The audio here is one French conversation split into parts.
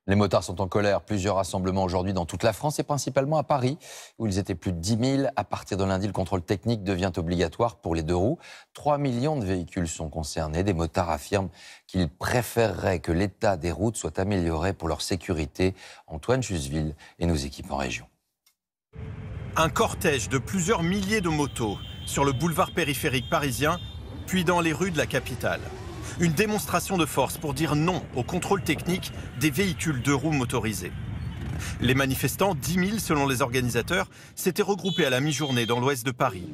Les motards sont en colère. Plusieurs rassemblements aujourd'hui dans toute la France et principalement à Paris, où ils étaient plus de 10 000. À partir de lundi, le contrôle technique devient obligatoire pour les deux roues. 3 millions de véhicules sont concernés. Des motards affirment qu'ils préféreraient que l'état des routes soit amélioré pour leur sécurité. Antoine Jusville et nos équipes en région. Un cortège de plusieurs milliers de motos sur le boulevard périphérique parisien, puis dans les rues de la capitale. Une démonstration de force pour dire non au contrôle technique des véhicules deux roues motorisés. Les manifestants, 10 000 selon les organisateurs, s'étaient regroupés à la mi-journée dans l'ouest de Paris.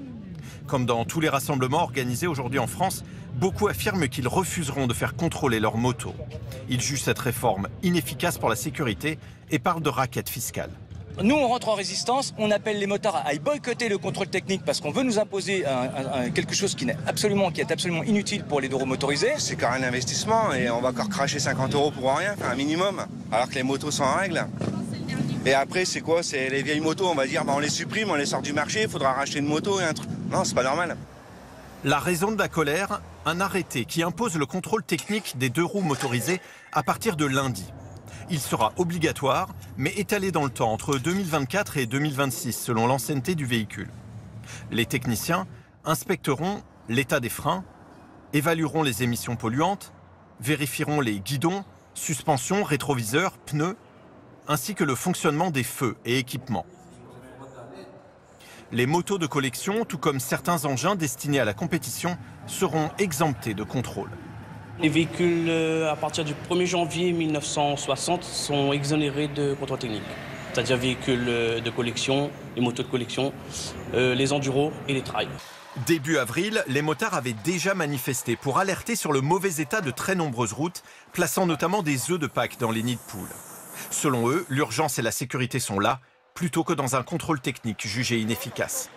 Comme dans tous les rassemblements organisés aujourd'hui en France, beaucoup affirment qu'ils refuseront de faire contrôler leurs motos. Ils jugent cette réforme inefficace pour la sécurité et parlent de racket fiscale. Nous, on rentre en résistance, on appelle les motards à boycotter le contrôle technique parce qu'on veut nous imposer quelque chose qui est absolument inutile pour les deux roues motorisés. C'est quand même un investissement et on va encore cracher 50 € pour rien, enfin un minimum, alors que les motos sont en règle. Et après, c'est quoi? C'est les vieilles motos, on va dire, on les supprime, on les sort du marché, il faudra racheter une moto et un truc. Non, c'est pas normal. La raison de la colère, un arrêté qui impose le contrôle technique des deux roues motorisées à partir de lundi. Il sera obligatoire, mais étalé dans le temps entre 2024 et 2026, selon l'ancienneté du véhicule. Les techniciens inspecteront l'état des freins, évalueront les émissions polluantes, vérifieront les guidons, suspensions, rétroviseurs, pneus, ainsi que le fonctionnement des feux et équipements. Les motos de collection, tout comme certains engins destinés à la compétition, seront exemptés de contrôle. Les véhicules, à partir du 1er janvier 1960, sont exonérés de contrôle technique. C'est-à-dire véhicules de collection, les motos de collection, les enduros et les trails. Début avril, les motards avaient déjà manifesté pour alerter sur le mauvais état de très nombreuses routes, plaçant notamment des œufs de Pâques dans les nids de poules. Selon eux, l'urgence et la sécurité sont là, plutôt que dans un contrôle technique jugé inefficace.